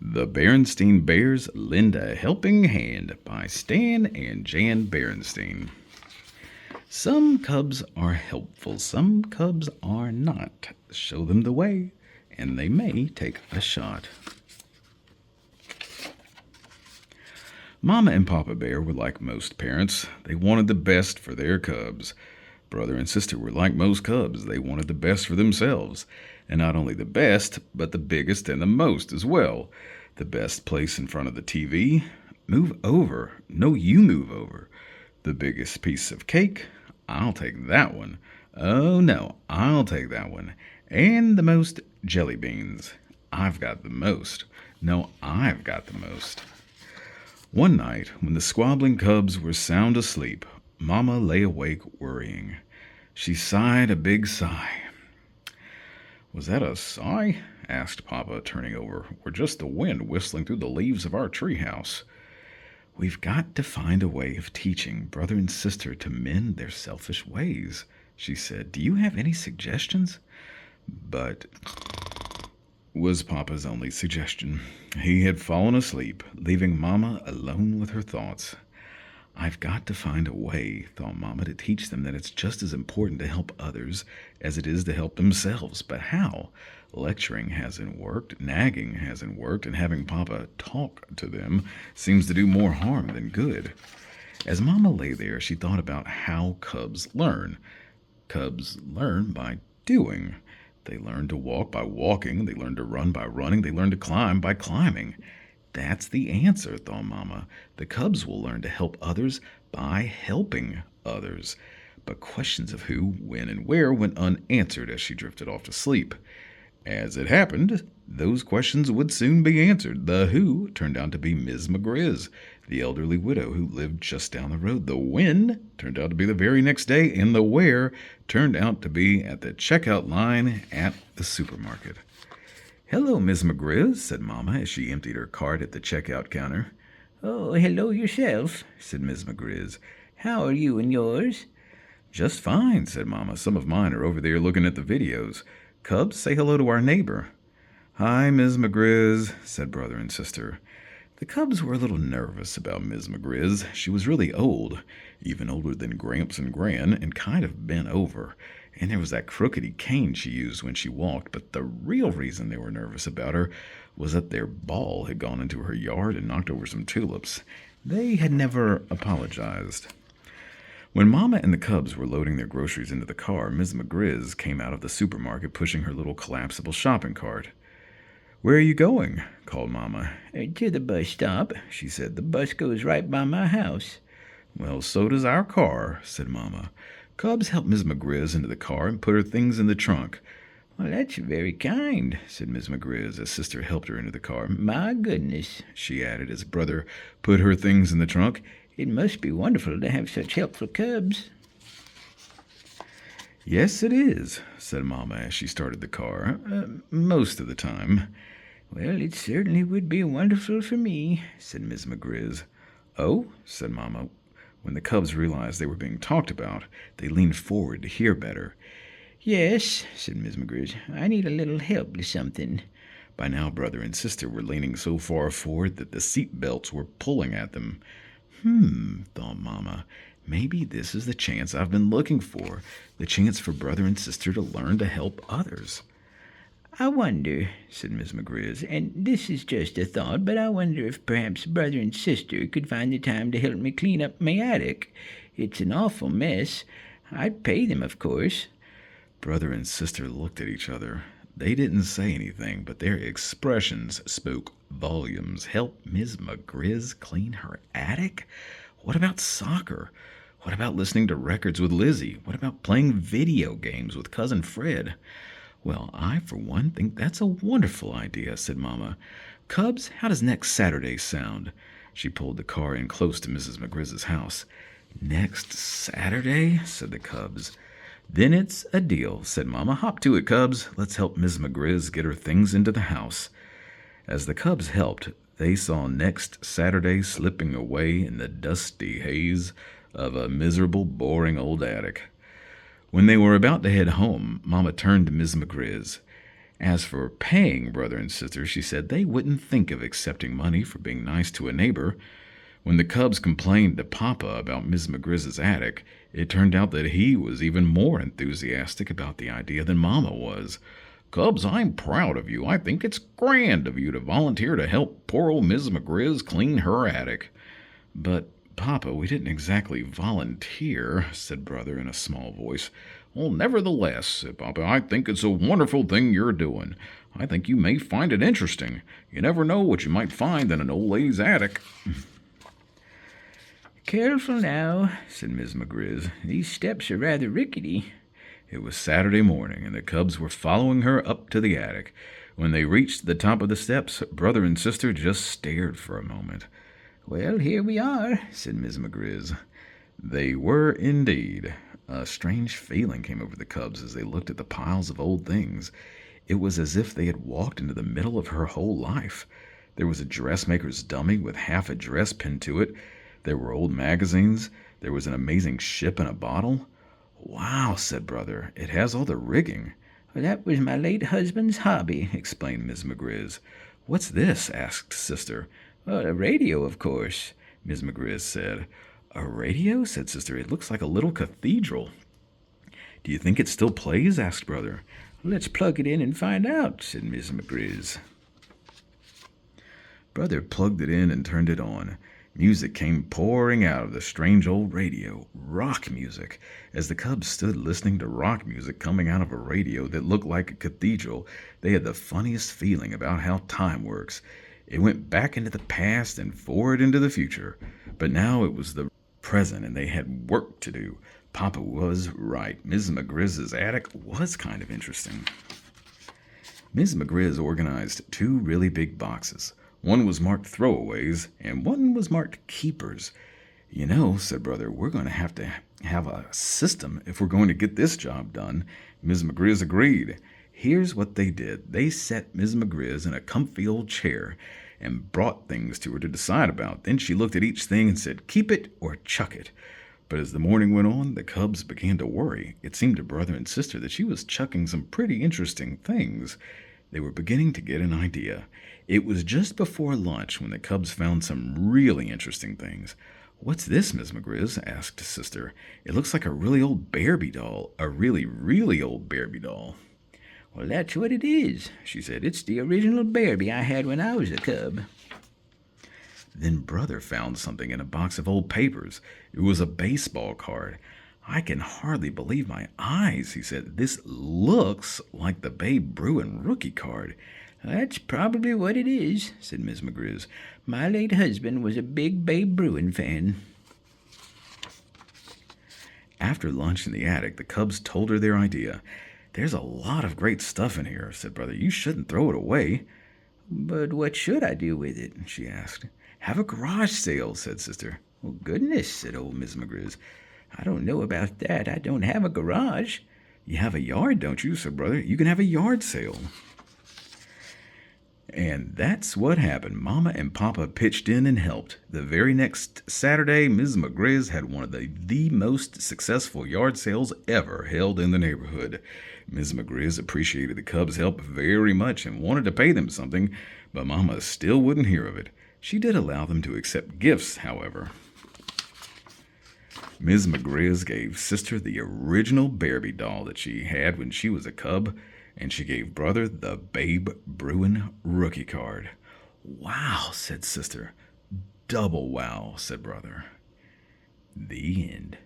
The Berenstain Bears Lend a Helping Hand by Stan and Jan Berenstain. Some cubs are helpful, some cubs are not. Show them the way, and they may take a shot. Mama and Papa Bear were like most parents. They wanted the best for their cubs. Brother and sister were like most cubs. They wanted the best for themselves. And not only the best, but the biggest and the most as well. The best place in front of the TV? Move over. No, you move over. The biggest piece of cake? I'll take that one. Oh, no, I'll take that one. And the most jelly beans? I've got the most. No, I've got the most. One night, when the squabbling cubs were sound asleep, Mama lay awake worrying. She sighed a big sigh. Was that a sigh? Asked Papa, turning over, or just the wind whistling through the leaves of our treehouse? We've got to find a way of teaching brother and sister to mend their selfish ways, she said. Do you have any suggestions? But was Papa's only suggestion. He had fallen asleep, leaving Mama alone with her thoughts. I've got to find a way, thought Mama, to teach them that it's just as important to help others as it is to help themselves. But how? Lecturing hasn't worked, nagging hasn't worked, and having Papa talk to them seems to do more harm than good. As Mama lay there, she thought about how cubs learn. Cubs learn by doing. They learn to walk by walking. They learn to run by running. They learn to climb by climbing. That's the answer, thought Mama. The cubs will learn to help others by helping others. But questions of who, when, and where went unanswered as she drifted off to sleep. As it happened, those questions would soon be answered. The who turned out to be Miz McGrizz, the elderly widow who lived just down the road. The when turned out to be the very next day, and the where turned out to be at the checkout line at the supermarket. Hello, Miz McGrizz, said Mama as she emptied her cart at the checkout counter. Oh, hello yourself, said Miz McGrizz. How are you and yours? Just fine, said Mama. Some of mine are over there looking at the videos. Cubs, say hello to our neighbor. Hi, Miz McGrizz, said brother and sister. The cubs were a little nervous about Miz McGrizz. She was really old, even older than Gramps and Gran, and kind of bent over. And there was that crookedy cane she used when she walked. But the real reason they were nervous about her was that their ball had gone into her yard and knocked over some tulips. They had never apologized. When Mama and the cubs were loading their groceries into the car, Miz McGrizz came out of the supermarket pushing her little collapsible shopping cart. Where are you going? Called Mama. To the bus stop, she said. The bus goes right by my house. Well, so does our car, said Mama. Cubs helped Miz McGrizz into the car and put her things in the trunk. Well, that's very kind, said Miz McGrizz as Sister helped her into the car. My goodness, she added as Brother put her things in the trunk. It must be wonderful to have such helpful cubs. Yes, it is, said Mama as she started the car. Most of the time. Well, it certainly would be wonderful for me, said Miz McGrizz. Oh, said Mama. When the cubs realized they were being talked about, they leaned forward to hear better. Yes, said Miz McGrizz. I need a little help with something. By now, brother and sister were leaning so far forward that the seat belts were pulling at them. Thought Mama. Maybe this is the chance I've been looking for, the chance for brother and sister to learn to help others. I wonder, said Miz McGrizz, and this is just a thought, but I wonder if perhaps brother and sister could find the time to help me clean up my attic. It's an awful mess. I'd pay them, of course. Brother and sister looked at each other. They didn't say anything, but their expressions spoke volumes. Help Miz McGrizz clean her attic? What about soccer? What about listening to records with Lizzie? What about playing video games with Cousin Fred? Well, I, for one, think that's a wonderful idea, said Mama. Cubs, how does next Saturday sound? She pulled the car in close to Mrs. McGrizz's house. Next Saturday, said the cubs. Then it's a deal, said Mama. Hop to it, cubs. Let's help Miss McGrizz get her things into the house. As the cubs helped, they saw next Saturday slipping away in the dusty haze of a miserable, boring old attic. When they were about to head home, Mama turned to Miss McGrizz. As for paying brother and sister, she said they wouldn't think of accepting money for being nice to a neighbor. When the cubs complained to Papa about Miz McGrizz's attic, it turned out that he was even more enthusiastic about the idea than Mama was. "Cubs, I'm proud of you. I think it's grand of you to volunteer to help poor old Miz McGrizz clean her attic." "But, Papa, we didn't exactly volunteer," said Brother in a small voice. "Well, nevertheless," said Papa, "I think it's a wonderful thing you're doing. I think you may find it interesting. You never know what you might find in an old lady's attic." "Careful now," said Miz McGrizz. "These steps are rather rickety." It was Saturday morning, and the cubs were following her up to the attic. When they reached the top of the steps, brother and sister just stared for a moment. "Well, here we are," said Miz McGrizz. They were indeed. A strange feeling came over the cubs as they looked at the piles of old things. It was as if they had walked into the middle of her whole life. There was a dressmaker's dummy with half a dress pinned to it. There were old magazines. There was an amazing ship in a bottle. "Wow," said Brother. "It has all the rigging." "Well, that was my late husband's hobby," explained Miz McGrizz. "What's this?" asked Sister. "Well, a radio, of course," Miz McGrizz said. "A radio?" said Sister. "It looks like a little cathedral." "Do you think it still plays?" asked Brother. "Let's plug it in and find out," said Miz McGrizz. Brother plugged it in and turned it on. Music came pouring out of the strange old radio, rock music. As the cubs stood listening to rock music coming out of a radio that looked like a cathedral, they had the funniest feeling about how time works. It went back into the past and forward into the future. But now it was the present, and they had work to do. Papa was right. Miz McGrizz's attic was kind of interesting. Miz McGrizz organized 2 really big boxes. One was marked throwaways, and one was marked keepers. "You know," said Brother, "we're going to have a system if we're going to get this job done." Miz McGrizz agreed. Here's what they did. They set Miz McGrizz in a comfy old chair and brought things to her to decide about. Then she looked at each thing and said, "Keep it or chuck it." But as the morning went on, the cubs began to worry. It seemed to Brother and Sister that she was chucking some pretty interesting things. They were beginning to get an idea. It was just before lunch when the cubs found some really interesting things. "What's this, Miz McGrizz?" asked Sister. "It looks like a really old Barbie doll. A really, really old Barbie doll." "Well, that's what it is," she said. "It's the original Barbie I had when I was a cub." Then Brother found something in a box of old papers. It was a baseball card. "I can hardly believe my eyes," he said. "This looks like the Babe Bruin rookie card." "That's probably what it is," said Miz McGrizz. "My late husband was a big Babe Bruin fan." After lunch in the attic, the cubs told her their idea. "There's a lot of great stuff in here," said Brother. "You shouldn't throw it away." "But what should I do with it?" she asked. "Have a garage sale," said Sister. "Well, goodness," said old Miz McGrizz. "I don't know about that. I don't have a garage." "You have a yard, don't you?" said Brother. "You can have a yard sale." And that's what happened. Mama and Papa pitched in and helped. The very next Saturday, Miz McGrizz had one of the most successful yard sales ever held in the neighborhood. Miz McGrizz appreciated the cubs' help very much and wanted to pay them something, but Mama still wouldn't hear of it. She did allow them to accept gifts, however. Miz McGrizz gave Sister the original Barbie doll that she had when she was a cub, and she gave Brother the Babe Bruin rookie card. "Wow," said Sister. "Double wow," said Brother. The end.